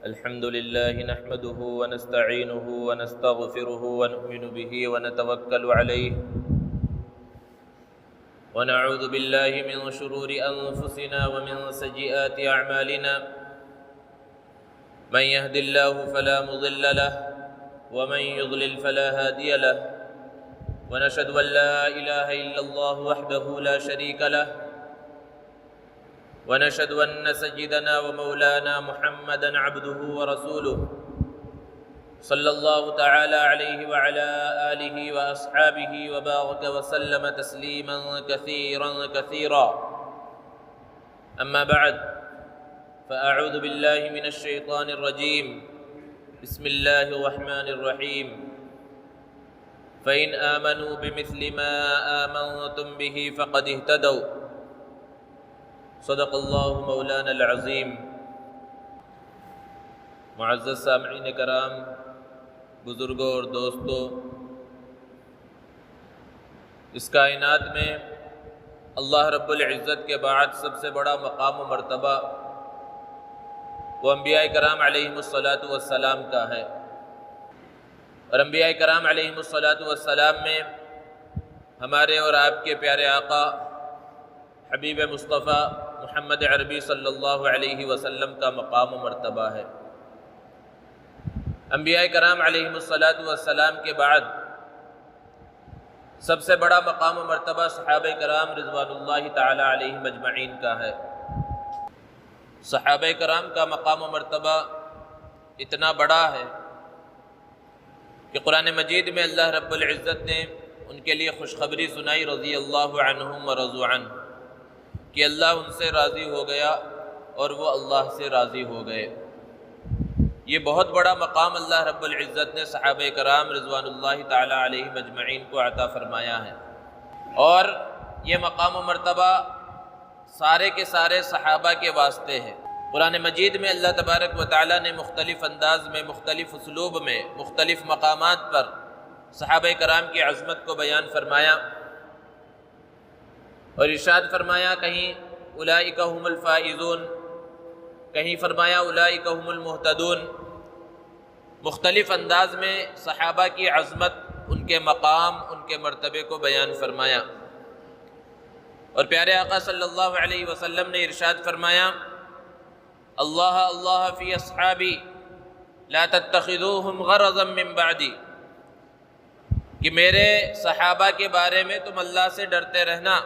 الحمد لله نحمده ونستعينه ونستغفره ونؤمن به ونتوكل عليه ونعوذ بالله من شرور أنفسنا ومن سيئات أعمالنا من يهد الله فلا مضل له ومن يضلل فلا هادي له ونشهد أن لا إله إلا الله وحده لا شريك له ونشهد أن سيدنا ومولانا محمدًا عبده ورسوله صلى الله تعالى عليه وعلى آله وأصحابه وبارك وسلم تسليمًا كثيرًا كثيرًا أما بعد فأعوذ بالله من الشيطان الرجيم بسم الله الرحمن الرحيم فإن آمنوا بمثل ما آمنتم به فقد اهتدوا صدق اللہ مولانا العظیم۔ معزز سامعین کرام، بزرگوں اور دوستوں، اس کائنات میں اللہ رب العزت کے بعد سب سے بڑا مقام و مرتبہ وہ انبیاء کرام علیہم الصلاۃ کا ہے، اور انبیاء کرام علیہم الصلاۃ میں ہمارے اور آپ کے پیارے آقا حبیب مصطفیٰ محمد عربی صلی اللہ علیہ وسلم کا مقام و مرتبہ ہے۔ انبیاء کرام علیہم الصلاۃ کے بعد سب سے بڑا مقام و مرتبہ صحابہ کرام رضوان اللہ تعالی علیہم اجمعین کا ہے۔ صحابہ کرام کا مقام و مرتبہ اتنا بڑا ہے کہ قرآن مجید میں اللہ رب العزت نے ان کے لیے خوشخبری سنائی، رضی اللہ عنہم ورضوا عنہ، کہ اللہ ان سے راضی ہو گیا اور وہ اللہ سے راضی ہو گئے۔ یہ بہت بڑا مقام اللہ رب العزت نے صحابہ کرام رضوان اللہ تعالی علیہم اجمعین کو عطا فرمایا ہے، اور یہ مقام و مرتبہ سارے کے سارے صحابہ کے واسطے ہے۔ قرآن مجید میں اللہ تبارک و تعالی نے مختلف انداز میں، مختلف اسلوب میں، مختلف مقامات پر صحابہ کرام کی عظمت کو بیان فرمایا، اور ارشاد فرمایا کہیں اولئک هم الفائزون، کہیں فرمایا اولئک هم المہتدون۔ مختلف انداز میں صحابہ کی عظمت، ان کے مقام، ان کے مرتبے کو بیان فرمایا، اور پیارے آقا صلی اللہ علیہ وسلم نے ارشاد فرمایا اللہ اللہ فی اصحابی لا تتخذوهم غرضا من بعدی، کہ میرے صحابہ کے بارے میں تم اللہ سے ڈرتے رہنا،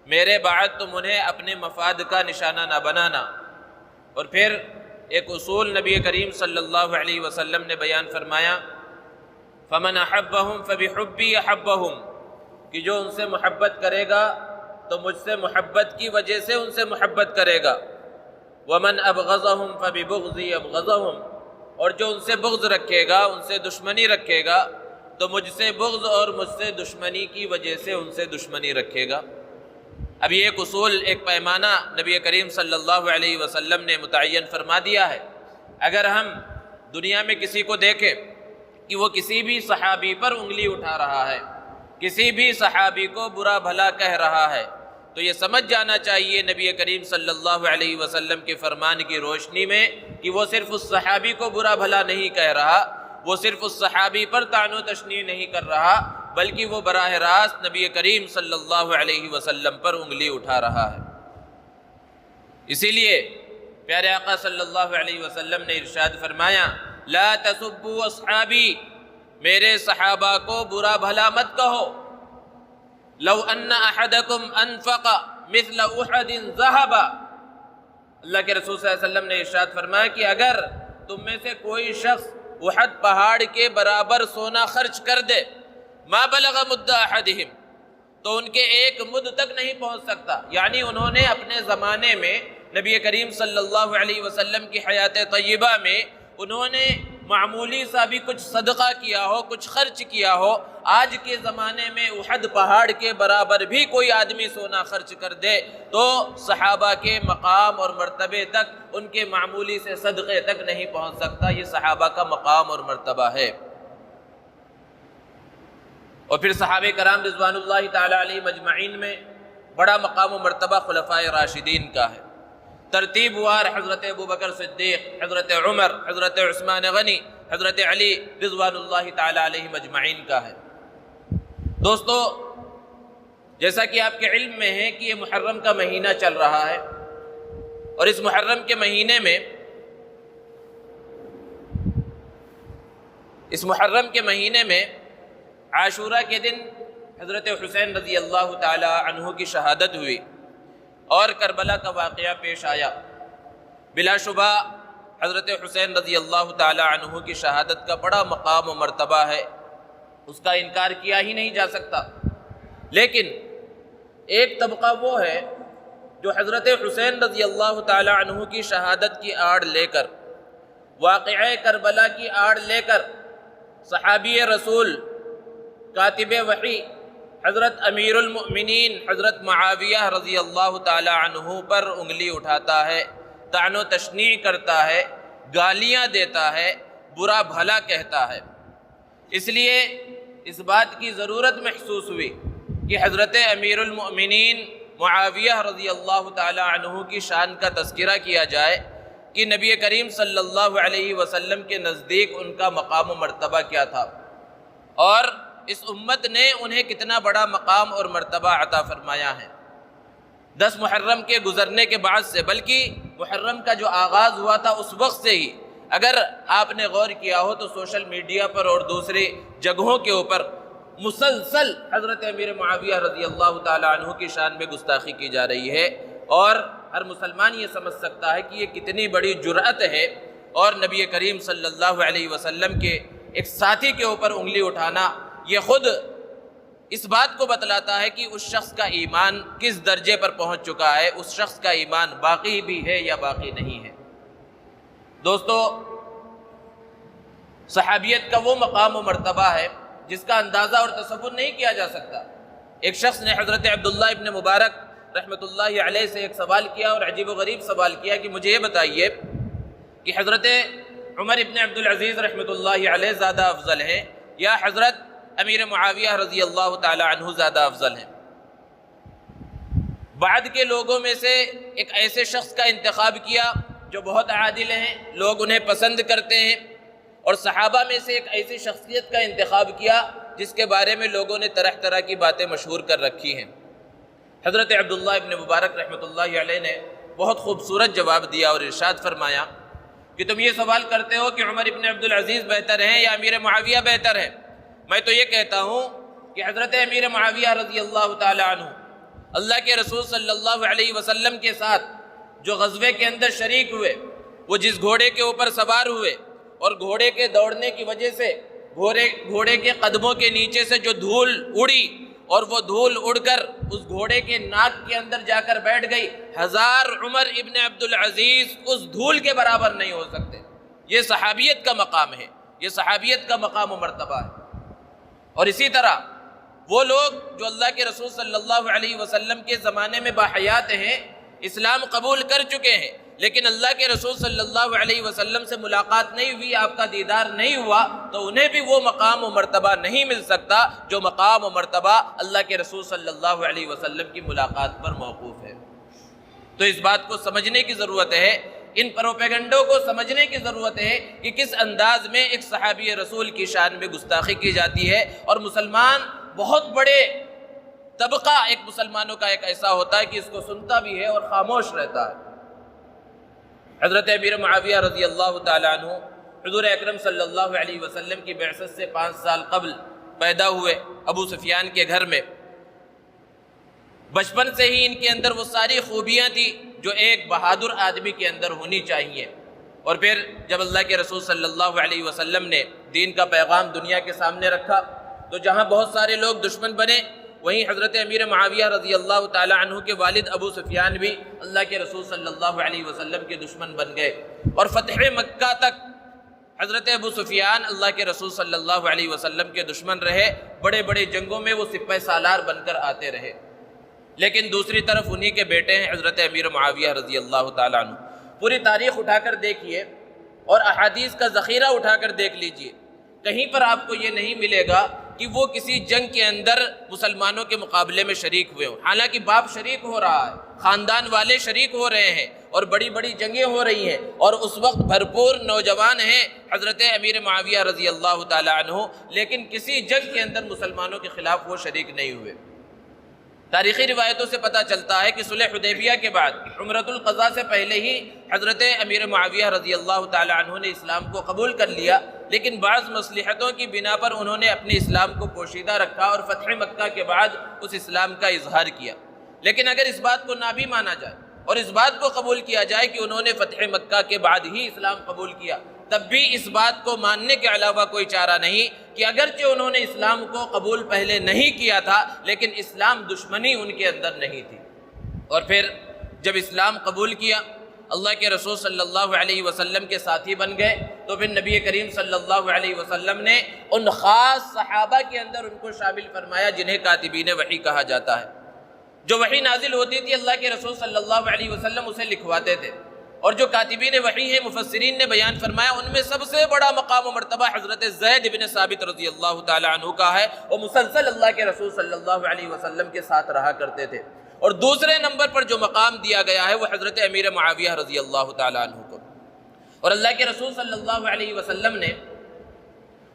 میرے بعد تم انہیں اپنے مفاد کا نشانہ نہ بنانا۔ اور پھر ایک اصول نبی کریم صلی اللہ علیہ وسلم نے بیان فرمایا فمن احبہم فبحبی احبہم، کہ جو ان سے محبت کرے گا تو مجھ سے محبت کی وجہ سے ان سے محبت کرے گا، ومن ابغضہم فببغضی ابغضہم، اور جو ان سے بغض رکھے گا، ان سے دشمنی رکھے گا تو مجھ سے بغض اور مجھ سے دشمنی کی وجہ سے ان سے دشمنی رکھے گا۔ اب یہ ایک اصول، ایک پیمانہ نبی کریم صلی اللہ علیہ وسلم نے متعین فرما دیا ہے۔ اگر ہم دنیا میں کسی کو دیکھیں کہ وہ کسی بھی صحابی پر انگلی اٹھا رہا ہے، کسی بھی صحابی کو برا بھلا کہہ رہا ہے، تو یہ سمجھ جانا چاہیے نبی کریم صلی اللہ علیہ وسلم کے فرمان کی روشنی میں کہ وہ صرف اس صحابی کو برا بھلا نہیں کہہ رہا، وہ صرف اس صحابی پر طعن و تشنیع نہیں کر رہا، بلکہ وہ براہ راست نبی کریم صلی اللہ علیہ وسلم پر انگلی اٹھا رہا ہے۔ اسی لیے پیارے آقا صلی اللہ علیہ وسلم نے ارشاد فرمایا لا تسبوا اصحابی، میرے صحابہ کو برا بھلا مت کہو، لو ان احدکم انفق مثل احد ذهبا، اللہ کے رسول صلی اللہ علیہ وسلم نے ارشاد فرمایا کہ اگر تم میں سے کوئی شخص احد پہاڑ کے برابر سونا خرچ کر دے، ما بلغ مد احدہم، تو ان کے ایک مد تک نہیں پہنچ سکتا، یعنی انہوں نے اپنے زمانے میں نبی کریم صلی اللہ علیہ وسلم کی حیات طیبہ میں انہوں نے معمولی سا بھی کچھ صدقہ کیا ہو، کچھ خرچ کیا ہو، آج کے زمانے میں احد پہاڑ کے برابر بھی کوئی آدمی سونا خرچ کر دے تو صحابہ کے مقام اور مرتبے تک، ان کے معمولی سے صدقے تک نہیں پہنچ سکتا۔ یہ صحابہ کا مقام اور مرتبہ ہے۔ اور پھر صحابہ کرام رضوان اللہ تعالی علیہ مجمعین میں بڑا مقام و مرتبہ خلفائے راشدین کا ہے۔ ترتیب وار حضرت ابوبکر صدیق، حضرت عمر، حضرت عثمان غنی، حضرت علی رضوان اللہ تعالی علیہم اجمعین کا ہے۔ دوستو، جیسا کہ آپ کے علم میں ہے کہ یہ محرم کا مہینہ چل رہا ہے، اور اس محرم کے مہینے میں عاشورہ کے دن حضرت حسین رضی اللہ تعالی عنہ کی شہادت ہوئی اور کربلا کا واقعہ پیش آیا۔ بلا شبہ حضرت حسین رضی اللہ تعالی عنہ کی شہادت کا بڑا مقام و مرتبہ ہے، اس کا انکار کیا ہی نہیں جا سکتا۔ لیکن ایک طبقہ وہ ہے جو حضرت حسین رضی اللہ تعالی عنہ کی شہادت کی آڑ لے کر، واقعہ کربلا کی آڑ لے کر، صحابی رسول، کاتب وحی حضرت امیر المؤمنین حضرت معاویہ رضی اللہ تعالی عنہ پر انگلی اٹھاتا ہے، طعن و تشنیع کرتا ہے، گالیاں دیتا ہے، برا بھلا کہتا ہے۔ اس لیے اس بات کی ضرورت محسوس ہوئی کہ حضرت امیر المؤمنین معاویہ رضی اللہ تعالی عنہ کی شان کا تذکرہ کیا جائے کہ نبی کریم صلی اللہ علیہ وسلم کے نزدیک ان کا مقام و مرتبہ کیا تھا، اور اس امت نے انہیں کتنا بڑا مقام اور مرتبہ عطا فرمایا ہے۔ 10 محرم کے گزرنے کے بعد سے، بلکہ محرم کا جو آغاز ہوا تھا اس وقت سے ہی اگر آپ نے غور کیا ہو تو سوشل میڈیا پر اور دوسری جگہوں کے اوپر مسلسل حضرت امیر معاویہ رضی اللہ تعالی عنہ کی شان میں گستاخی کی جا رہی ہے، اور ہر مسلمان یہ سمجھ سکتا ہے کہ یہ کتنی بڑی جرأت ہے، اور نبی کریم صلی اللہ علیہ وسلم کے ایک ساتھی کے اوپر انگلی اٹھانا یہ خود اس بات کو بتلاتا ہے کہ اس شخص کا ایمان کس درجے پر پہنچ چکا ہے، اس شخص کا ایمان باقی بھی ہے یا باقی نہیں ہے۔ دوستو، صحابیت کا وہ مقام و مرتبہ ہے جس کا اندازہ اور تصور نہیں کیا جا سکتا۔ ایک شخص نے حضرت عبداللہ ابن مبارک رحمۃ اللہ علیہ سے ایک سوال کیا، اور عجیب و غریب سوال کیا کہ مجھے یہ بتائیے کہ حضرت عمر ابن عبدالعزیز رحمۃ اللہ علیہ زیادہ افضل ہیں یا حضرت امیر معاویہ رضی اللہ تعالی عنہ زیادہ افضل ہیں؟ بعد کے لوگوں میں سے ایک ایسے شخص کا انتخاب کیا جو بہت عادل ہیں، لوگ انہیں پسند کرتے ہیں، اور صحابہ میں سے ایک ایسی شخصیت کا انتخاب کیا جس کے بارے میں لوگوں نے طرح طرح کی باتیں مشہور کر رکھی ہیں۔ حضرت عبداللہ ابن مبارک رحمۃ اللہ علیہ نے بہت خوبصورت جواب دیا اور ارشاد فرمایا کہ تم یہ سوال کرتے ہو کہ عمر ابن عبدالعزیز بہتر ہیں یا امیر معاویہ بہتر ہیں، میں تو یہ کہتا ہوں کہ حضرت امیر معاویہ رضی اللہ تعالی عنہ اللہ کے رسول صلی اللہ علیہ وسلم کے ساتھ جو غزوے کے اندر شریک ہوئے، وہ جس گھوڑے کے اوپر سوار ہوئے اور گھوڑے کے دوڑنے کی وجہ سے گھوڑے کے قدموں کے نیچے سے جو دھول اڑی اور وہ دھول اڑ کر اس گھوڑے کے ناک کے اندر جا کر بیٹھ گئی، 1000 عمر ابن عبدالعزیز اس دھول کے برابر نہیں ہو سکتے۔ یہ صحابیت کا مقام ہے، یہ صحابیت کا مقام و مرتبہ ہے۔ اور اسی طرح وہ لوگ جو اللہ کے رسول صلی اللہ علیہ وسلم کے زمانے میں باحیات ہیں، اسلام قبول کر چکے ہیں، لیکن اللہ کے رسول صلی اللہ علیہ وسلم سے ملاقات نہیں ہوئی، آپ کا دیدار نہیں ہوا، تو انہیں بھی وہ مقام و مرتبہ نہیں مل سکتا جو مقام و مرتبہ اللہ کے رسول صلی اللہ علیہ وسلم کی ملاقات پر موقوف ہے۔ تو اس بات کو سمجھنے کی ضرورت ہے، ان پروپیگنڈوں کو سمجھنے کی ضرورت ہے کہ کس انداز میں ایک صحابی رسول کی شان میں گستاخی کی جاتی ہے، اور مسلمان بہت بڑے طبقہ ایک مسلمانوں کا ایک ایسا ہوتا ہے کہ اس کو سنتا بھی ہے اور خاموش رہتا ہے۔ حضرت امیر معاویہ رضی اللہ تعالی عنہ حضور اکرم صلی اللہ علیہ وسلم کی بعثت سے 5 سال قبل پیدا ہوئے ابو سفیان کے گھر میں۔ بچپن سے ہی ان کے اندر وہ ساری خوبیاں تھیں جو ایک بہادر آدمی کے اندر ہونی چاہیے، اور پھر جب اللہ کے رسول صلی اللہ علیہ وسلم نے دین کا پیغام دنیا کے سامنے رکھا تو جہاں بہت سارے لوگ دشمن بنے، وہیں حضرت امیر معاویہ رضی اللہ تعالی عنہ کے والد ابو سفیان بھی اللہ کے رسول صلی اللہ علیہ وسلم کے دشمن بن گئے، اور فتح مکہ تک حضرت ابو سفیان اللہ کے رسول صلی اللہ علیہ وسلم کے دشمن رہے، بڑے بڑے جنگوں میں وہ سپہ سالار بن کر آتے رہے۔ لیکن دوسری طرف انہی کے بیٹے ہیں حضرت امیر معاویہ رضی اللہ تعالی عنہ۔ پوری تاریخ اٹھا کر دیکھیے اور احادیث کا ذخیرہ اٹھا کر دیکھ لیجئے، کہیں پر آپ کو یہ نہیں ملے گا کہ وہ کسی جنگ کے اندر مسلمانوں کے مقابلے میں شریک ہوئے ہوں۔ حالانکہ باپ شریک ہو رہا ہے، خاندان والے شریک ہو رہے ہیں اور بڑی بڑی جنگیں ہو رہی ہیں، اور اس وقت بھرپور نوجوان ہیں حضرت امیر معاویہ رضی اللہ تعالی عنہ، لیکن کسی جنگ کے اندر مسلمانوں کے خلاف وہ شریک نہیں ہوئے۔ تاریخی روایتوں سے پتہ چلتا ہے کہ صلح حدیبیہ کے بعد عمرۃ القضاء سے پہلے ہی حضرت امیر معاویہ رضی اللہ تعالی عنہ نے اسلام کو قبول کر لیا، لیکن بعض مصلحتوں کی بنا پر انہوں نے اپنے اسلام کو پوشیدہ رکھا اور فتح مکہ کے بعد اس اسلام کا اظہار کیا۔ لیکن اگر اس بات کو نہ بھی مانا جائے اور اس بات کو قبول کیا جائے کہ انہوں نے فتح مکہ کے بعد ہی اسلام قبول کیا، تب بھی اس بات کو ماننے کے علاوہ کوئی چارہ نہیں کہ اگرچہ انہوں نے اسلام کو قبول پہلے نہیں کیا تھا، لیکن اسلام دشمنی ان کے اندر نہیں تھی۔ اور پھر جب اسلام قبول کیا، اللہ کے رسول صلی اللہ علیہ وسلم کے ساتھی بن گئے، تو پھر نبی کریم صلی اللہ علیہ وسلم نے ان خاص صحابہ کے اندر ان کو شامل فرمایا جنہیں کاتبین وحی کہا جاتا ہے۔ جو وحی نازل ہوتی تھی اللہ کے رسول صلی اللہ علیہ وسلم اسے لکھواتے تھے، اور جو کاتبین وحی ہیں مفسرین نے بیان فرمایا ان میں سب سے بڑا مقام و مرتبہ حضرت زید بن ثابت رضی اللہ تعالی عنہ کا ہے، وہ مسلسل اللہ کے رسول صلی اللہ علیہ وسلم کے ساتھ رہا کرتے تھے۔ اور دوسرے نمبر پر جو مقام دیا گیا ہے وہ حضرت امیر معاویہ رضی اللہ تعالی عنہ کو، اور اللہ کے رسول صلی اللہ علیہ وسلم نے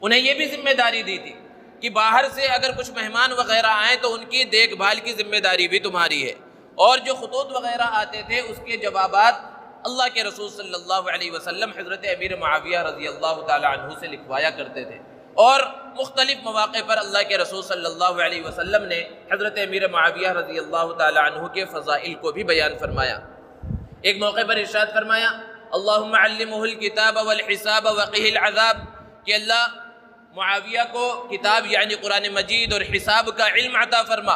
انہیں یہ بھی ذمہ داری دی تھی کہ باہر سے اگر کچھ مہمان وغیرہ آئیں تو ان کی دیکھ بھال کی ذمہ داری بھی تمہاری ہے، اور جو خطوط وغیرہ آتے تھے اس کے جوابات اللہ کے رسول صلی اللہ علیہ وسلم حضرت امیر معاویہ رضی اللہ تعالی عنہ سے لکھوایا کرتے تھے۔ اور مختلف مواقع پر اللہ کے رسول صلی اللہ علیہ وسلم نے حضرت امیر معاویہ رضی اللہ تعالی عنہ کے فضائل کو بھی بیان فرمایا۔ ایک موقع پر ارشاد فرمایا اللہم علمہ الکتاب والحساب وقہ العذاب، کہ اللہ معاویہ کو کتاب یعنی قرآن مجید اور حساب کا علم عطا فرما،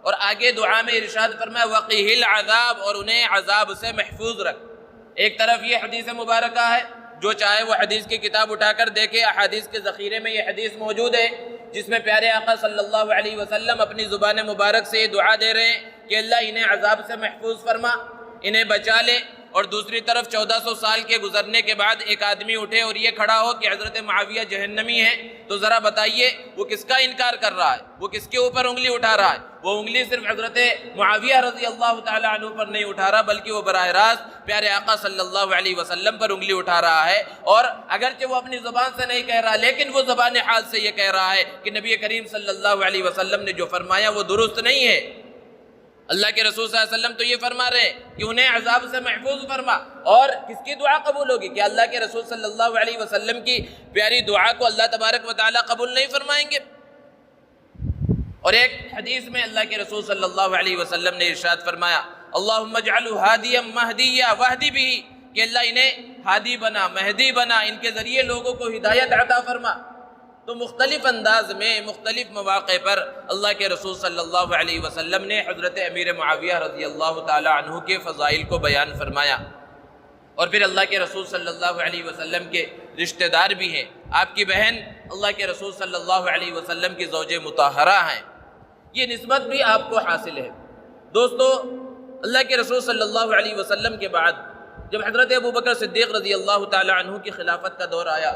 اور آگے دعا میں ارشاد فرمایا وقہ العذاب، اور انہیں عذاب سے محفوظ رکھ۔ ایک طرف یہ حدیث مبارکہ ہے، جو چاہے وہ حدیث کی کتاب اٹھا کر دیکھے، احادیث کے ذخیرے میں یہ حدیث موجود ہے جس میں پیارے آقا صلی اللہ علیہ وسلم اپنی زبان مبارک سے یہ دعا دے رہے ہیں کہ اللہ انہیں عذاب سے محفوظ فرما، انہیں بچا لے۔ اور دوسری طرف 1400 سال کے گزرنے کے بعد ایک آدمی اٹھے اور یہ کھڑا ہو کہ حضرت معاویہ جہنمی ہے، تو ذرا بتائیے وہ کس کا انکار کر رہا ہے، وہ کس کے اوپر انگلی اٹھا رہا ہے؟ وہ انگلی صرف حضرت معاویہ رضی اللہ تعالی عنہ پر نہیں اٹھا رہا، بلکہ وہ براہ راست پیارے آقا صلی اللہ علیہ وسلم پر انگلی اٹھا رہا ہے۔ اور اگرچہ وہ اپنی زبان سے نہیں کہہ رہا، لیکن وہ زبان حال سے یہ کہہ رہا ہے کہ نبی کریم صلی اللہ علیہ وسلم نے جو فرمایا وہ درست نہیں ہے۔ اللہ کے رسول صلی اللہ علیہ وسلم تو یہ فرما رہے ہیں کہ انہیں عذاب سے محفوظ فرما، اور کس کی دعا قبول ہوگی؟ کہ اللہ کے رسول صلی اللہ علیہ وسلم کی پیاری دعا کو اللہ تبارک و تعالیٰ قبول نہیں فرمائیں گے؟ اور ایک حدیث میں اللہ کے رسول صلی اللہ علیہ وسلم نے ارشاد فرمایا اللہم اجعلہ ہادیا مہدیا واہدی بھی، کہ اللہ انہیں ہادی بنا، مہدی بنا، ان کے ذریعے لوگوں کو ہدایت عطا فرما۔ تو مختلف انداز میں مختلف مواقع پر اللہ کے رسول صلی اللہ علیہ وسلم نے حضرت امیر معاویہ رضی اللہ تعالی عنہ کے فضائل کو بیان فرمایا۔ اور پھر اللہ کے رسول صلی اللہ علیہ وسلم کے رشتہ دار بھی ہیں، آپ کی بہن اللہ کے رسول صلی اللہ علیہ وسلم کی زوج مطہرہ ہیں، یہ نسبت بھی آپ کو حاصل ہے۔ دوستو، اللہ کے رسول صلی اللہ علیہ وسلم کے بعد جب حضرت ابوبکر صدیق رضی اللہ تعالی عنہ کی خلافت کا دور آیا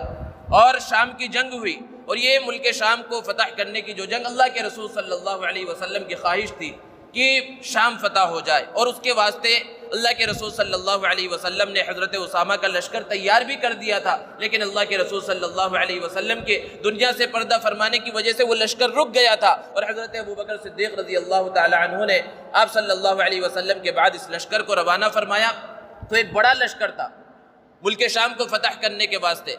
اور شام کی جنگ ہوئی، اور یہ ملک شام کو فتح کرنے کی جو جنگ اللہ کے رسول صلی اللہ علیہ وسلم کی خواہش تھی کہ شام فتح ہو جائے، اور اس کے واسطے اللہ کے رسول صلی اللہ علیہ وسلم نے حضرت اسامہ کا لشکر تیار بھی کر دیا تھا، لیکن اللہ کے رسول صلی اللہ علیہ وسلم کے دنیا سے پردہ فرمانے کی وجہ سے وہ لشکر رک گیا تھا، اور حضرت ابوبکر صدیق رضی اللہ تعالی عنہ نے آپ صلی اللہ علیہ وسلم کے بعد اس لشکر کو روانہ فرمایا۔ تو ایک بڑا لشکر تھا ملک شام کو فتح کرنے کے واسطے۔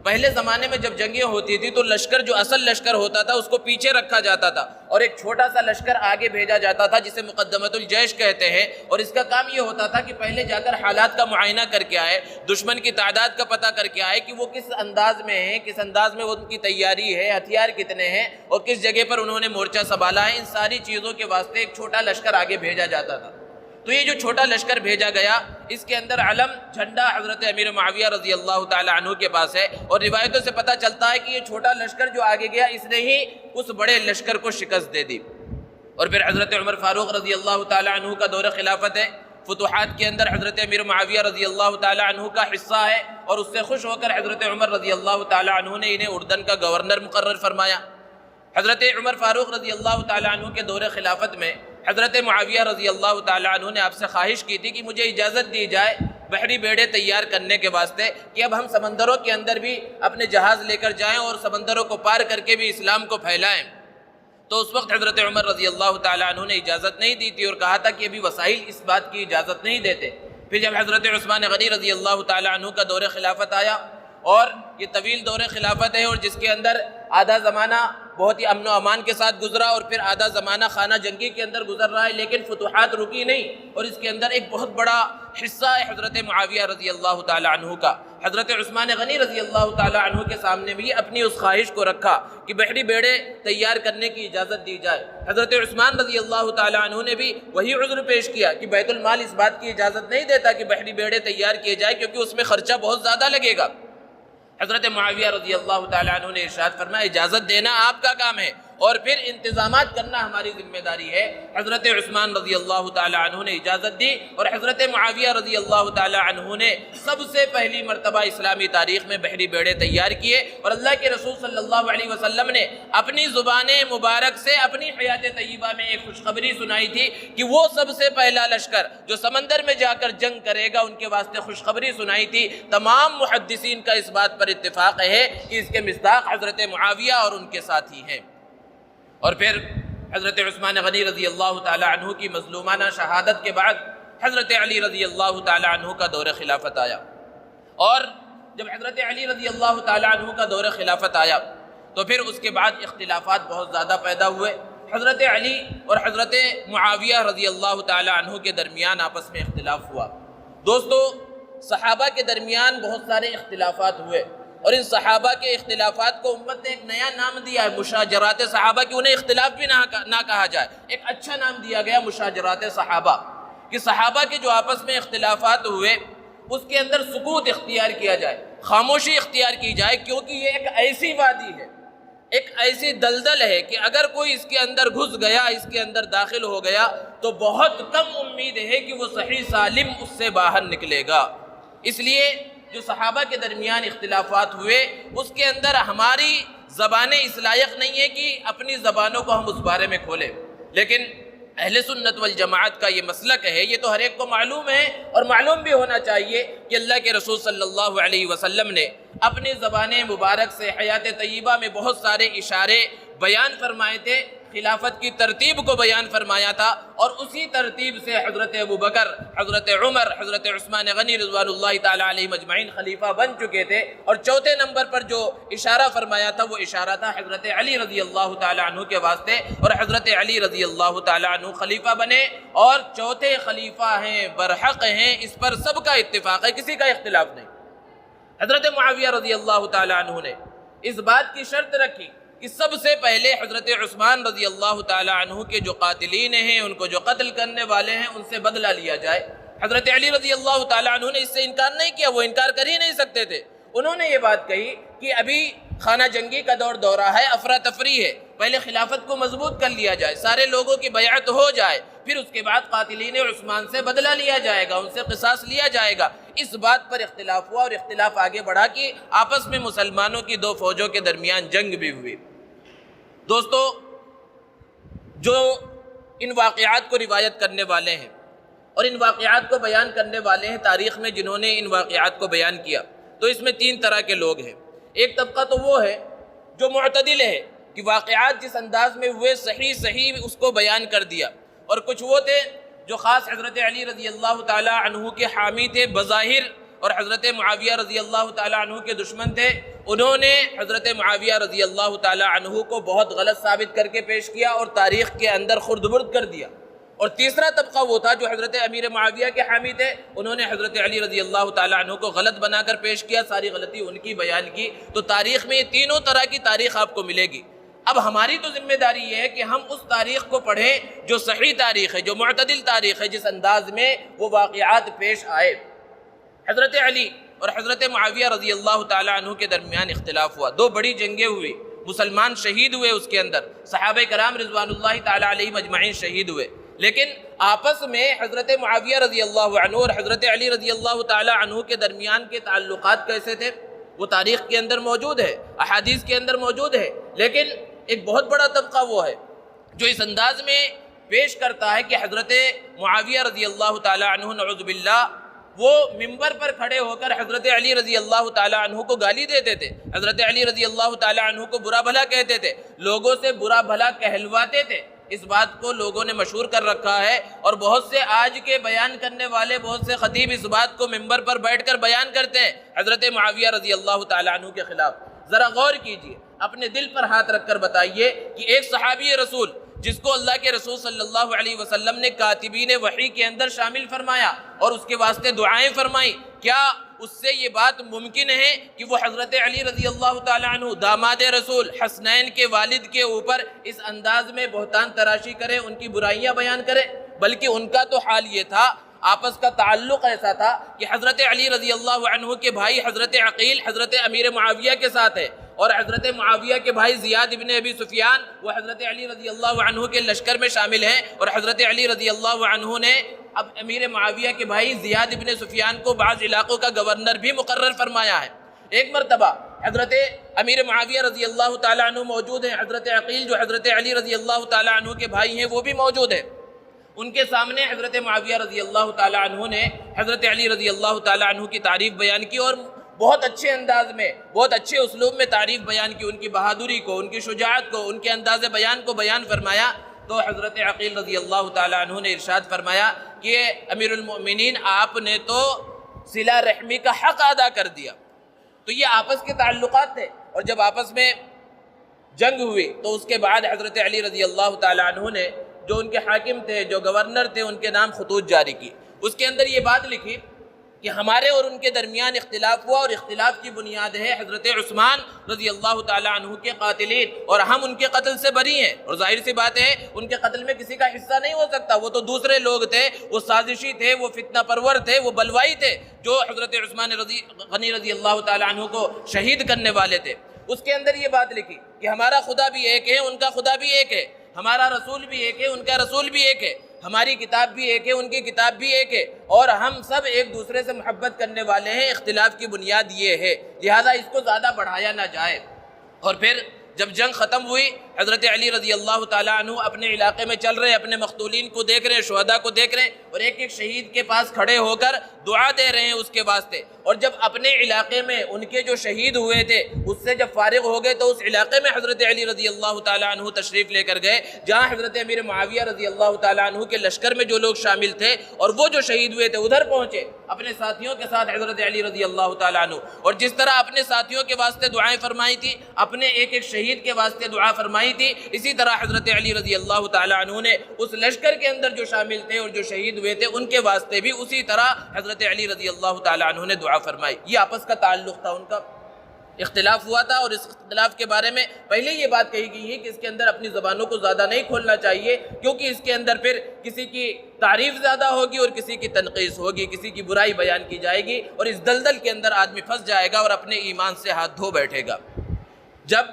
پہلے زمانے میں جب جنگیں ہوتی تھی تو لشکر جو اصل لشکر ہوتا تھا اس کو پیچھے رکھا جاتا تھا، اور ایک چھوٹا سا لشکر آگے بھیجا جاتا تھا جسے مقدمۃ الجیش کہتے ہیں، اور اس کا کام یہ ہوتا تھا کہ پہلے جا کر حالات کا معائنہ کر کے آئے، دشمن کی تعداد کا پتہ کر کے آئے کہ وہ کس انداز میں ہیں، کس انداز میں ان کی تیاری ہے، ہتھیار کتنے ہیں، اور کس جگہ پر انہوں نے مورچہ سنبھالا ہے۔ ان ساری چیزوں کے واسطے ایک چھوٹا لشکر آگے بھیجا جاتا تھا۔ تو یہ جو چھوٹا لشکر بھیجا گیا، اس کے اندر علم جھنڈا حضرت امیر معاویہ رضی اللہ تعالی عنہ کے پاس ہے، اور روایتوں سے پتہ چلتا ہے کہ یہ چھوٹا لشکر جو آگے گیا اس نے ہی اس بڑے لشکر کو شکست دے دی۔ اور پھر حضرت عمر فاروق رضی اللہ تعالی عنہ کا دور خلافت ہے، فتوحات کے اندر حضرت امیر معاویہ رضی اللہ تعالی عنہ کا حصہ ہے، اور اس سے خوش ہو کر حضرت عمر رضی اللہ تعالی عنہ نے انہیں اردن کا گورنر مقرر فرمایا۔ حضرت عمر فاروق رضی اللہ تعالی عنہ کے دور خلافت میں حضرت معاویہ رضی اللہ تعالیٰ عنہ نے آپ سے خواہش کی تھی کہ مجھے اجازت دی جائے بحری بیڑے تیار کرنے کے واسطے کہ اب ہم سمندروں کے اندر بھی اپنے جہاز لے کر جائیں اور سمندروں کو پار کر کے بھی اسلام کو پھیلائیں۔ تو اس وقت حضرت عمر رضی اللہ تعالیٰ عنہ نے اجازت نہیں دی تھی اور کہا تھا کہ ابھی وسائل اس بات کی اجازت نہیں دیتے۔ پھر جب حضرت عثمان غنی رضی اللہ تعالیٰ عنہ کا دور خلافت آیا، اور یہ طویل دور خلافت ہے اور جس کے اندر آدھا زمانہ بہت ہی امن و امان کے ساتھ گزرا اور پھر آدھا زمانہ خانہ جنگی کے اندر گزر رہا ہے، لیکن فتوحات رکی نہیں، اور اس کے اندر ایک بہت بڑا حصہ ہے حضرت معاویہ رضی اللہ تعالیٰ عنہ کا۔ حضرت عثمان غنی رضی اللہ تعالیٰ عنہ کے سامنے بھی اپنی اس خواہش کو رکھا کہ بحری بیڑے تیار کرنے کی اجازت دی جائے۔ حضرت عثمان رضی اللہ تعالیٰ عنہ نے بھی وہی عذر پیش کیا کہ بیت المال اس بات کی اجازت نہیں دیتا کہ بحری بیڑے تیار کیے جائے، کیونکہ اس میں خرچہ بہت زیادہ لگے گا۔ حضرت معاویہ رضی اللہ تعالیٰ عنہ نے ارشاد فرمایا اجازت دینا آپ کا کام ہے اور پھر انتظامات کرنا ہماری ذمہ داری ہے۔ حضرت عثمان رضی اللہ تعالیٰ عنہ نے اجازت دی اور حضرت معاویہ رضی اللہ تعالیٰ عنہ نے سب سے پہلی مرتبہ اسلامی تاریخ میں بحری بیڑے تیار کیے، اور اللہ کے رسول صلی اللہ علیہ وسلم نے اپنی زبان مبارک سے اپنی حیات طیبہ میں ایک خوشخبری سنائی تھی کہ وہ سب سے پہلا لشکر جو سمندر میں جا کر جنگ کرے گا ان کے واسطے خوشخبری سنائی تھی۔ تمام محدثین کا اس بات پر اتفاق ہے کہ اس کے مصداق حضرت معاویہ اور ان کے ساتھی ہیں۔ اور پھر حضرت عثمان غنی رضی اللہ تعالیٰ عنہ کی مظلومانہ شہادت کے بعد حضرت علی رضی اللہ تعالیٰ عنہ کا دور خلافت آیا، اور جب حضرت علی رضی اللہ تعالیٰ عنہ کا دور خلافت آیا تو پھر اس کے بعد اختلافات بہت زیادہ پیدا ہوئے۔ حضرت علی اور حضرت معاویہ رضی اللہ تعالیٰ عنہ کے درمیان آپس میں اختلاف ہوا۔ دوستو، صحابہ کے درمیان بہت سارے اختلافات ہوئے، اور ان صحابہ کے اختلافات کو امت نے ایک نیا نام دیا ہے، مشاجرات صحابہ، کہ انہیں اختلاف بھی نہ کہا جائے، ایک اچھا نام دیا گیا مشاجرات صحابہ، کہ صحابہ کے جو آپس میں اختلافات ہوئے اس کے اندر سکوت اختیار کیا جائے، خاموشی اختیار کی جائے، کیونکہ یہ ایک ایسی وادی ہے، ایک ایسی دلدل ہے کہ اگر کوئی اس کے اندر گھس گیا، اس کے اندر داخل ہو گیا تو بہت کم امید ہے کہ وہ صحیح سالم اس سے باہر نکلے گا۔ اس لیے جو صحابہ کے درمیان اختلافات ہوئے اس کے اندر ہماری زبانیں اس لائق نہیں ہے کہ اپنی زبانوں کو ہم اس بارے میں کھولیں، لیکن اہل سنت والجماعت کا یہ مسلک ہے، یہ تو ہر ایک کو معلوم ہے، اور معلوم بھی ہونا چاہیے کہ اللہ کے رسول صلی اللہ علیہ وسلم نے اپنی زبان مبارک سے حیات طیبہ میں بہت سارے اشارے بیان فرمائے تھے، خلافت کی ترتیب کو بیان فرمایا تھا، اور اسی ترتیب سے حضرت ابوبکر، حضرت عمر، حضرت عثمان غنی رضوان اللہ تعالیٰ علیہ مجمعین خلیفہ بن چکے تھے، اور چوتھے نمبر پر جو اشارہ فرمایا تھا وہ اشارہ تھا حضرت علی رضی اللہ تعالیٰ عنہ کے واسطے، اور حضرت علی رضی اللہ تعالیٰ عنہ خلیفہ بنے اور چوتھے خلیفہ ہیں، برحق ہیں، اس پر سب کا اتفاق ہے، کسی کا اختلاف نہیں۔ حضرت معاویہ رضی اللہ تعالیٰ عنہ نے اس بات کی شرط رکھی کہ سب سے پہلے حضرت عثمان رضی اللہ تعالیٰ عنہ کے جو قاتلین ہیں، ان کو جو قتل کرنے والے ہیں، ان سے بدلہ لیا جائے۔ حضرت علی رضی اللہ تعالیٰ عنہ نے اس سے انکار نہیں کیا، وہ انکار کر ہی نہیں سکتے تھے۔ انہوں نے یہ بات کہی کہ ابھی خانہ جنگی کا دورہ ہے، افراتفری ہے، پہلے خلافت کو مضبوط کر لیا جائے، سارے لوگوں کی بیعت ہو جائے، پھر اس کے بعد قاتلین عثمان سے بدلہ لیا جائے گا، ان سے قصاص لیا جائے گا۔ اس بات پر اختلاف ہوا، اور اختلاف آگے بڑھا کہ آپس میں مسلمانوں کی دو فوجوں کے درمیان جنگ بھی ہوئی۔ دوستو، جو ان واقعات کو روایت کرنے والے ہیں اور ان واقعات کو بیان کرنے والے ہیں تاریخ میں، جنہوں نے ان واقعات کو بیان کیا، تو اس میں تین طرح کے لوگ ہیں۔ ایک طبقہ تو وہ ہے جو معتدل ہے کہ واقعات جس انداز میں ہوئے صحیح اس کو بیان کر دیا، اور کچھ وہ تھے جو خاص حضرت علی رضی اللہ تعالیٰ عنہ کے حامی تھے بظاہر، اور حضرت معاویہ رضی اللہ تعالیٰ عنہ کے دشمن تھے، انہوں نے حضرت معاویہ رضی اللہ تعالیٰ عنہ کو بہت غلط ثابت کر کے پیش کیا اور تاریخ کے اندر خرد برد کر دیا۔ اور تیسرا طبقہ وہ تھا جو حضرت امیر معاویہ کے حامی تھے، انہوں نے حضرت علی رضی اللہ تعالیٰ عنہ کو غلط بنا کر پیش کیا، ساری غلطی ان کی بیان کی۔ تو تاریخ میں یہ تینوں طرح کی تاریخ آپ کو ملے گی۔ اب ہماری تو ذمہ داری یہ ہے کہ ہم اس تاریخ کو پڑھیں جو صحیح تاریخ ہے، جو معتدل تاریخ ہے، جس انداز میں وہ واقعات پیش آئے۔ حضرت علی اور حضرت معاویہ رضی اللہ تعالیٰ عنہ کے درمیان اختلاف ہوا، دو بڑی جنگیں ہوئی، مسلمان شہید ہوئے، اس کے اندر صحابہ کرام رضوان اللہ تعالیٰ علیہ مجمعین شہید ہوئے، لیکن آپس میں حضرت معاویہ رضی اللہ عنہ اور حضرت علی رضی اللہ تعالیٰ عنہ کے درمیان کے تعلقات کیسے تھے وہ تاریخ کے اندر موجود ہے، احادیث کے اندر موجود ہے۔ لیکن ایک بہت بڑا طبقہ وہ ہے جو اس انداز میں پیش کرتا ہے کہ حضرت معاویہ رضی اللہ تعالیٰ عنہ نعوذ باللہ وہ ممبر پر کھڑے ہو کر حضرت علی رضی اللہ تعالیٰ عنہ کو گالی دیتے تھے، حضرت علی رضی اللہ تعالیٰ عنہ کو برا بھلا کہتے تھے، لوگوں سے برا بھلا کہلواتے تھے۔ اس بات کو لوگوں نے مشہور کر رکھا ہے، اور بہت سے آج کے بیان کرنے والے بہت سے خطیب اس بات کو ممبر پر بیٹھ کر بیان کرتے ہیں حضرت معاویہ رضی اللہ تعالیٰ عنہ کے خلاف۔ ذرا غور کیجئے، اپنے دل پر ہاتھ رکھ کر بتائیے کہ ایک صحابی رسول جس کو اللہ کے رسول صلی اللہ علیہ وسلم نے کاتبین وحی کے اندر شامل فرمایا اور اس کے واسطے دعائیں فرمائیں، کیا اس سے یہ بات ممکن ہے کہ وہ حضرت علی رضی اللہ تعالیٰ عنہ داماد رسول حسنین کے والد کے اوپر اس انداز میں بہتان تراشی کرے، ان کی برائیاں بیان کرے؟ بلکہ ان کا تو حال یہ تھا، آپس کا تعلق ایسا تھا کہ حضرت علی رضی اللہ عنہ کے بھائی حضرت عقیل حضرت امیر معاویہ کے ساتھ ہے، اور حضرت معاویہ کے بھائی زیاد ابن ابی سفیان وہ حضرت علی رضی اللہ عنہ کے لشکر میں شامل ہیں، اور حضرت علی رضی اللہ عنہ نے اب امیر معاویہ کے بھائی زیاد ابن سفیان کو بعض علاقوں کا گورنر بھی مقرر فرمایا ہے۔ ایک مرتبہ حضرت امیر معاویہ رضی اللہ تعالیٰ عنہ موجود ہیں، حضرت عقیل جو حضرت علی رضی اللہ تعالیٰ عنہ کے بھائی ہیں وہ بھی موجود ہیں، ان کے سامنے حضرت معاویہ رضی اللہ تعالیٰ عنہ نے حضرت علی رضی اللہ تعالیٰ عنہ کی تعریف بیان کی، اور بہت اچھے انداز میں بہت اچھے اسلوب میں تعریف بیان کی، ان کی بہادری کو، ان کی شجاعت کو، ان کے انداز بیان کو بیان فرمایا۔ تو حضرت عقیل رضی اللہ تعالیٰ عنہ نے ارشاد فرمایا کہ امیر المؤمنین آپ نے تو صلہ رحمی کا حق ادا کر دیا۔ تو یہ آپس کے تعلقات تھے، اور جب آپس میں جنگ ہوئی تو اس کے بعد حضرت علی رضی اللہ تعالیٰ عنہ نے جو ان کے حاکم تھے، جو گورنر تھے، ان کے نام خطوط جاری کی، اس کے اندر یہ بات لکھی کہ ہمارے اور ان کے درمیان اختلاف ہوا، اور اختلاف کی بنیاد ہے حضرت عثمان رضی اللہ تعالیٰ عنہ کے قاتلین، اور ہم ان کے قتل سے بری ہیں، اور ظاہر سی بات ہے ان کے قتل میں کسی کا حصہ نہیں ہو سکتا، وہ تو دوسرے لوگ تھے، وہ سازشی تھے، وہ فتنہ پرور تھے، وہ بلوائی تھے جو حضرت عثمان غنی رضی اللہ تعالیٰ عنہ کو شہید کرنے والے تھے۔ اس کے اندر یہ بات لکھی کہ ہمارا خدا بھی ایک ہے، ان کا خدا بھی ایک ہے، ہمارا رسول بھی ایک ہے، ان کا رسول بھی ایک ہے، ہماری کتاب بھی ایک ہے، ان کی کتاب بھی ایک ہے، اور ہم سب ایک دوسرے سے محبت کرنے والے ہیں، اختلاف کی بنیاد یہ ہے، لہذا اس کو زیادہ بڑھایا نہ جائے۔ اور پھر جب جنگ ختم ہوئی، حضرت علی رضی اللہ تعالیٰ عنہ اپنے علاقے میں چل رہے، اپنے مقتولین کو دیکھ رہے ہیں، شہداء کو دیکھ رہے ہیں، اور ایک ایک شہید کے پاس کھڑے ہو کر دعا دے رہے ہیں اس کے واسطے، اور جب اپنے علاقے میں ان کے جو شہید ہوئے تھے اس سے جب فارغ ہو گئے تو اس علاقے میں حضرت علی رضی اللہ تعالیٰ عنہ تشریف لے کر گئے جہاں حضرت امیر معاویہ رضی اللہ تعالیٰ عنہ کے لشکر میں جو لوگ شامل تھے، اور وہ جو شہید ہوئے تھے ادھر پہنچے اپنے ساتھیوں کے ساتھ حضرت علی رضی اللہ تعالیٰ عنہ، اور جس طرح اپنے ساتھیوں کے واسطے دعائیں فرمائی تھی، اپنے ایک ایک شہید کے واسطے دعا فرمائی تھی، اسی طرح حضرت علی رضی اللہ تعالیٰ عنہ نے اس لشکر کے اندر جو شامل تھے اور جو شہید ہوئے تھے ان کے واسطے بھی اسی طرح حضرت علی رضی اللہ تعالیٰ عنہ نے دعا فرمائی۔ یہ آپس کا تعلق تھا، ان کا اختلاف ہوا تھا، اور اس اختلاف کے بارے میں پہلے یہ بات کہی گئی ہے کہ اس کے اندر اپنی زبانوں کو زیادہ نہیں کھولنا چاہیے، کیونکہ اس کے اندر پھر کسی کی تعریف زیادہ ہوگی اور کسی کی تنقیص ہوگی، کسی کی برائی بیان کی جائے گی، اور اس دلدل کے اندر آدمی پھنس جائے گا اور اپنے ایمان سے ہاتھ دھو بیٹھے گا۔ جب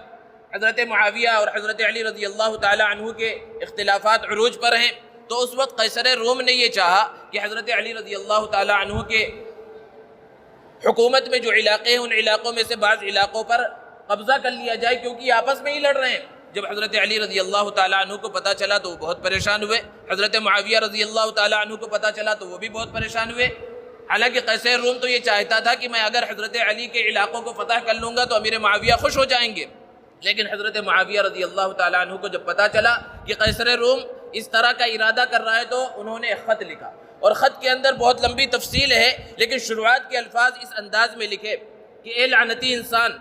حضرت معاویہ اور حضرت علی رضی اللہ تعالیٰ عنہ کے اختلافات عروج پر ہیں تو اس وقت قیصر روم نے یہ چاہا کہ حضرت علی رضی اللہ تعالیٰ عنہ کے حکومت میں جو علاقے ہیں ان علاقوں میں سے بعض علاقوں پر قبضہ کر لیا جائے، کیونکہ آپس میں ہی لڑ رہے ہیں۔ جب حضرت علی رضی اللہ تعالیٰ عنہ کو پتہ چلا تو وہ بہت پریشان ہوئے، حضرت معاویہ رضی اللہ تعالیٰ عنہ کو پتہ چلا تو وہ بھی بہت پریشان ہوئے۔ حالانکہ قیصر روم تو یہ چاہتا تھا کہ میں اگر حضرت علی کے علاقوں کو فتح کر لوں گا تو امیر معاویہ خوش ہو جائیں گے، لیکن حضرت معاویہ رضی اللہ تعالیٰ عنہ کو جب پتہ چلا کہ قیصر روم اس طرح کا ارادہ کر رہا ہے تو انہوں نے ایک خط لکھا، اور خط کے اندر بہت لمبی تفصیل ہے، لیکن شروعات کے الفاظ اس انداز میں لکھے کہ اے لعنتی انسان،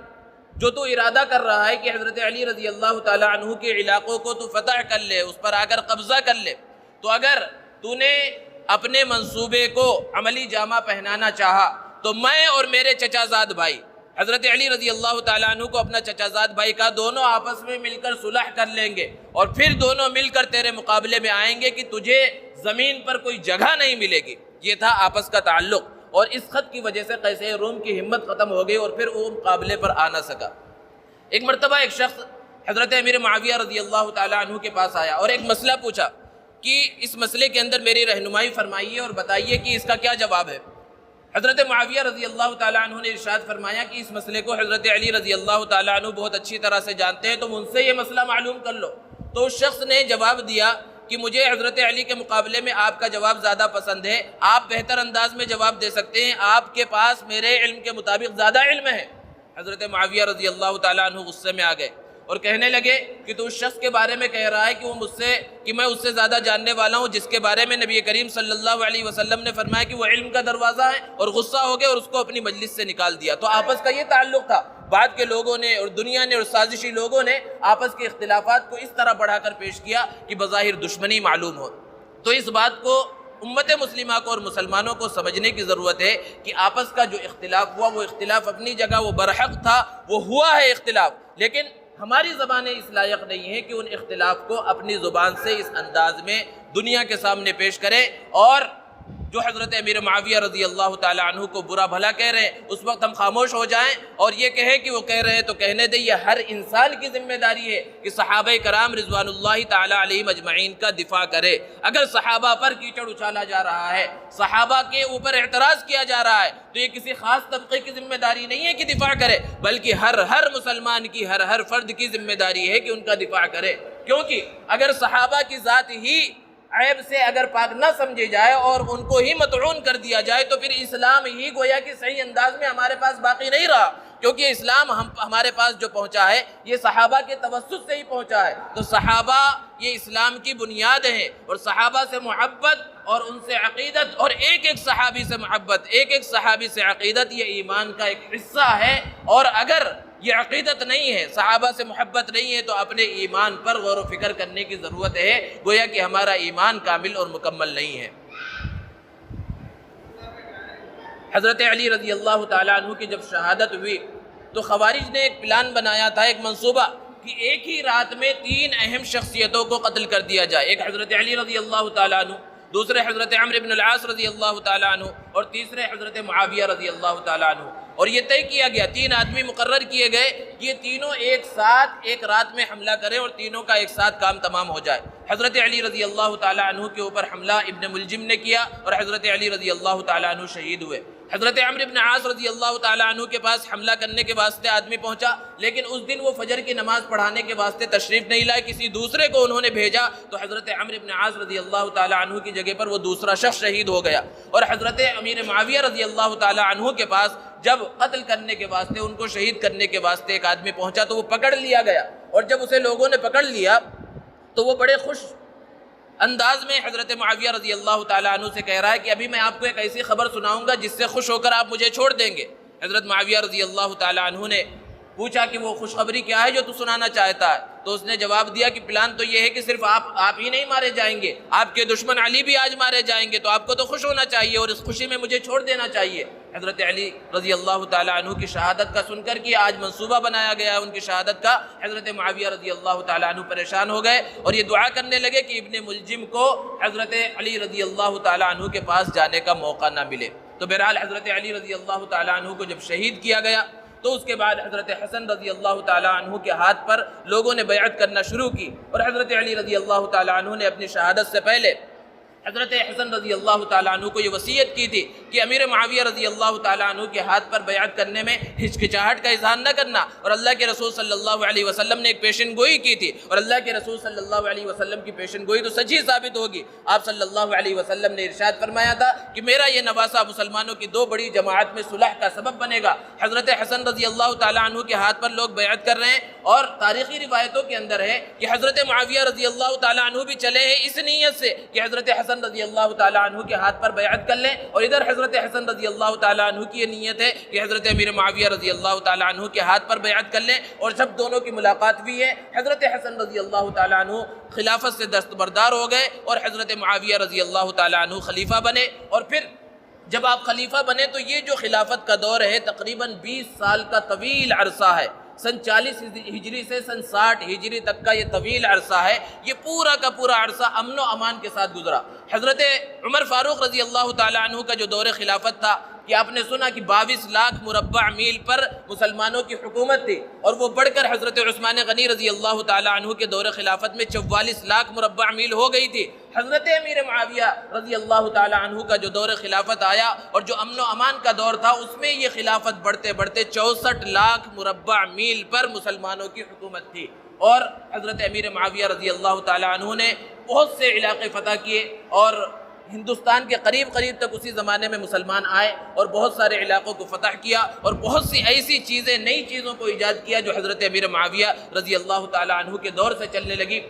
جو تو ارادہ کر رہا ہے کہ حضرت علی رضی اللہ تعالیٰ عنہ کے علاقوں کو تو فتح کر لے، اس پر آ کر قبضہ کر لے، تو اگر تو نے اپنے منصوبے کو عملی جامہ پہنانا چاہا تو میں اور میرے چچا زاد بھائی حضرت علی رضی اللہ تعالیٰ عنہ کو اپنا چچا زاد بھائی کا دونوں آپس میں مل کر صلح کر لیں گے، اور پھر دونوں مل کر تیرے مقابلے میں آئیں گے کہ تجھے زمین پر کوئی جگہ نہیں ملے گی۔ یہ تھا آپس کا تعلق، اور اس خط کی وجہ سے قیصر روم کی ہمت ختم ہو گئی اور پھر وہ مقابلے پر آ نہ سکا۔ ایک مرتبہ ایک شخص حضرت امیر معاویہ رضی اللہ تعالیٰ عنہ کے پاس آیا اور ایک مسئلہ پوچھا کہ اس مسئلے کے اندر میری رہنمائی فرمائیے اور بتائیے کہ اس کا کیا جواب ہے۔ حضرت معاویہ رضی اللہ تعالیٰ عنہ نے ارشاد فرمایا کہ اس مسئلے کو حضرت علی رضی اللہ تعالیٰ عنہ بہت اچھی طرح سے جانتے ہیں، تم ان سے یہ مسئلہ معلوم کر لو۔ تو اس شخص نے جواب دیا کہ مجھے حضرت علی کے مقابلے میں آپ کا جواب زیادہ پسند ہے، آپ بہتر انداز میں جواب دے سکتے ہیں، آپ کے پاس میرے علم کے مطابق زیادہ علم ہے۔ حضرت معاویہ رضی اللہ تعالیٰ عنہ غصے میں آ گئے اور کہنے لگے کہ تو اس شخص کے بارے میں کہہ رہا ہے کہ میں اس سے زیادہ جاننے والا ہوں، جس کے بارے میں نبی کریم صلی اللہ علیہ وسلم نے فرمایا کہ وہ علم کا دروازہ ہے، اور غصہ ہو گئے اور اس کو اپنی مجلس سے نکال دیا۔ تو آپس کا یہ تعلق تھا۔ بعد کے لوگوں نے اور دنیا نے اور سازشی لوگوں نے آپس کے اختلافات کو اس طرح بڑھا کر پیش کیا کہ بظاہر دشمنی معلوم ہو۔ تو اس بات کو امت مسلمہ کو اور مسلمانوں کو سمجھنے کی ضرورت ہے کہ آپس کا جو اختلاف ہوا وہ اختلاف اپنی جگہ وہ برحق تھا، وہ ہوا ہے اختلاف، لیکن ہماری زبانیں اس لائق نہیں ہیں کہ ان اختلاف کو اپنی زبان سے اس انداز میں دنیا کے سامنے پیش کرے، اور جو حضرت امیر معاویہ رضی اللہ تعالیٰ عنہ کو برا بھلا کہہ رہے ہیں اس وقت ہم خاموش ہو جائیں اور یہ کہیں کہ وہ کہہ رہے ہیں تو کہنے دیں۔ یہ ہر انسان کی ذمہ داری ہے کہ صحابہ کرام رضوان اللہ تعالیٰ علیہم اجمعین کا دفاع کرے۔ اگر صحابہ پر کیچڑ اچھالا جا رہا ہے، صحابہ کے اوپر اعتراض کیا جا رہا ہے، تو یہ کسی خاص طبقے کی ذمہ داری نہیں ہے کہ دفاع کرے، بلکہ ہر مسلمان کی، ہر فرد کی ذمہ داری ہے کہ ان کا دفاع کرے۔ کیونکہ اگر صحابہ کی ذات ہی عیب سے اگر پاک نہ سمجھے جائے اور ان کو ہی مطعون کر دیا جائے تو پھر اسلام ہی گویا کہ صحیح انداز میں ہمارے پاس باقی نہیں رہا، کیونکہ اسلام ہمارے پاس جو پہنچا ہے یہ صحابہ کے توسط سے ہی پہنچا ہے۔ تو صحابہ یہ اسلام کی بنیاد ہیں، اور صحابہ سے محبت اور ان سے عقیدت اور ایک ایک صحابی سے محبت، ایک ایک صحابی سے عقیدت، یہ ایمان کا ایک حصہ ہے۔ اور اگر یہ عقیدت نہیں ہے، صحابہ سے محبت نہیں ہے، تو اپنے ایمان پر غور و فکر کرنے کی ضرورت ہے، گویا کہ ہمارا ایمان کامل اور مکمل نہیں ہے۔ حضرت علی رضی اللہ تعالیٰ عنہ کی جب شہادت ہوئی تو خوارج نے ایک پلان بنایا تھا، ایک منصوبہ، کہ ایک ہی رات میں 3 اہم شخصیتوں کو قتل کر دیا جائے۔ ایک حضرت علی رضی اللہ تعالیٰ عنہ، دوسرے حضرت عمرو بن العاص رضی اللہ تعالیٰ عنہ، اور تیسرے حضرت معاویہ رضی اللہ تعالیٰ عنہ۔ اور یہ طے کیا گیا، 3 آدمی مقرر کیے گئے کہ یہ تینوں ایک ساتھ ایک رات میں حملہ کریں اور تینوں کا ایک ساتھ کام تمام ہو جائے۔ حضرت علی رضی اللہ تعالیٰ عنہ کے اوپر حملہ ابن ملجم نے کیا اور حضرت علی رضی اللہ تعالیٰ عنہ شہید ہوئے۔ حضرت عمرو بن عاص رضی اللہ تعالیٰ عنہ کے پاس حملہ کرنے کے واسطے آدمی پہنچا، لیکن اس دن وہ فجر کی نماز پڑھانے کے واسطے تشریف نہیں لائے، کسی دوسرے کو انہوں نے بھیجا، تو حضرت عمرو بن عاص رضی اللہ تعالیٰ عنہ کی جگہ پر وہ دوسرا شخص شہید ہو گیا۔ اور حضرت امیر معاویہ رضی اللہ تعالیٰ عنہ کے پاس جب قتل کرنے کے واسطے، ان کو شہید کرنے کے واسطے ایک آدمی پہنچا تو وہ پکڑ لیا گیا، اور جب اسے لوگوں نے پکڑ لیا تو وہ بڑے خوش انداز میں حضرت معاویہ رضی اللہ تعالیٰ عنہ سے کہہ رہا ہے کہ ابھی میں آپ کو ایک ایسی خبر سناؤں گا جس سے خوش ہو کر آپ مجھے چھوڑ دیں گے۔ حضرت معاویہ رضی اللہ تعالیٰ عنہ نے پوچھا کہ وہ خوشخبری کیا ہے جو تو سنانا چاہتا ہے؟ تو اس نے جواب دیا کہ پلان تو یہ ہے کہ صرف آپ ہی نہیں مارے جائیں گے، آپ کے دشمن علی بھی آج مارے جائیں گے، تو آپ کو تو خوش ہونا چاہیے اور اس خوشی میں مجھے چھوڑ دینا چاہیے۔ حضرت علی رضی اللہ تعالیٰ عنہ کی شہادت کا سن کر کہ آج منصوبہ بنایا گیا ہے ان کی شہادت کا، حضرت معاویہ رضی اللہ تعالیٰ عنہ پریشان ہو گئے اور یہ دعا کرنے لگے کہ ابن ملجم کو حضرت علی رضی اللہ تعالیٰ عنہ کے پاس جانے کا موقع نہ ملے۔ تو بہرحال حضرت علی رضی اللہ تعالیٰ عنہ کو جب شہید کیا گیا تو اس کے بعد حضرت حسن رضی اللہ تعالیٰ عنہ کے ہاتھ پر لوگوں نے بیعت کرنا شروع کی، اور حضرت علی رضی اللہ تعالیٰ عنہ نے اپنی شہادت سے پہلے حضرت حسن رضی اللہ تعالیٰ عنہ کو یہ وصیت کی تھی کہ امیر معاویہ رضی اللہ تعالیٰ عنہ کے ہاتھ پر بیعت کرنے میں ہچکچاہٹ کا اظہار نہ کرنا، اور اللہ کے رسول صلی اللہ علیہ وسلم نے ایک پیشن گوئی کی تھی، اور اللہ کے رسول صلی اللہ علیہ وسلم کی پیشن گوئی تو سچی ثابت ہوگی۔ آپ صلی اللہ علیہ وسلم نے ارشاد فرمایا تھا کہ میرا یہ نواسہ مسلمانوں کی 2 بڑی جماعت میں صلح کا سبب بنے گا۔ حضرت حسن رضی اللہ تعالیٰ عنہ کے ہاتھ پر لوگ بیعت کر رہے ہیں، اور تاریخی روایتوں کے اندر ہے کہ حضرت معاویہ رضی اللہ تعالیٰ عنہ بھی چلے ہیں اس نیت سے کہ حضرت حسن رضی اللہ تعالیٰ عنہ کے ہاتھ پر بیعت کر لیں، اور ادھر حضرت حسن رضی اللہ تعالیٰ عنہ کی یہ نیت ہے کہ حضرت امیر معاویہ رضی اللہ تعالیٰ عنہ کے ہاتھ پر بیعت کر لیں، اور جب دونوں کی ملاقات بھی ہے حضرت حسن رضی اللہ تعالیٰ عنہ خلافت سے دستبردار ہو گئے اور حضرت معاویہ رضی اللہ تعالیٰ عنہ خلیفہ بنے۔ اور پھر جب آپ خلیفہ بنے تو یہ جو خلافت کا دور ہے تقریباً 20 سال کا طویل عرصہ ہے، سن 40 ہجری سے سن 60 ہجری تک کا یہ طویل عرصہ ہے، یہ پورا کا پورا عرصہ امن و امان کے ساتھ گزرا۔ حضرت عمر فاروق رضی اللہ تعالیٰ عنہ کا جو دور خلافت تھا کہ آپ نے سنا کہ 22 لاکھ مربع میل پر مسلمانوں کی حکومت تھی، اور وہ بڑھ کر حضرت عثمان غنی رضی اللہ تعالیٰ عنہ کے دور خلافت میں 44 لاکھ مربع میل ہو گئی تھی۔ حضرت امیر معاویہ رضی اللہ تعالیٰ عنہ کا جو دور خلافت آیا اور جو امن و امان کا دور تھا اس میں یہ خلافت بڑھتے بڑھتے 64 لاکھ مربع میل پر مسلمانوں کی حکومت تھی، اور حضرت امیر معاویہ رضی اللہ تعالیٰ عنہ نے بہت سے علاقے فتح کیے، اور ہندوستان کے قریب قریب تک اسی زمانے میں مسلمان آئے اور بہت سارے علاقوں کو فتح کیا، اور بہت سی ایسی چیزیں، نئی چیزوں کو ایجاد کیا جو حضرت امیر معاویہ رضی اللہ تعالی عنہ کے دور سے چلنے لگی۔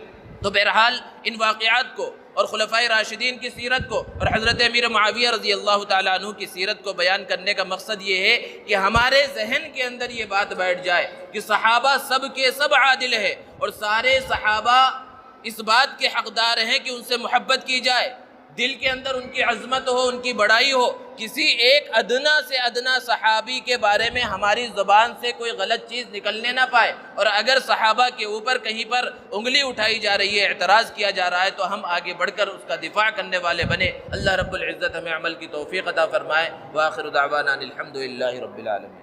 تو بہرحال ان واقعات کو اور خلفائے راشدین کی سیرت کو اور حضرت امیر معاویہ رضی اللہ تعالیٰ عنہ کی سیرت کو بیان کرنے کا مقصد یہ ہے کہ ہمارے ذہن کے اندر یہ بات بیٹھ جائے کہ صحابہ سب کے سب عادل ہیں، اور سارے صحابہ اس بات کے حقدار ہیں کہ ان سے محبت کی جائے، دل کے اندر ان کی عظمت ہو، ان کی بڑائی ہو، کسی ایک ادنا سے ادنا صحابی کے بارے میں ہماری زبان سے کوئی غلط چیز نکلنے نہ پائے، اور اگر صحابہ کے اوپر کہیں پر انگلی اٹھائی جا رہی ہے، اعتراض کیا جا رہا ہے، تو ہم آگے بڑھ کر اس کا دفاع کرنے والے بنے۔ اللہ رب العزت ہمیں عمل کی توفیق عطا فرمائے۔ وآخر دعوانا الحمدللہ رب العالمین۔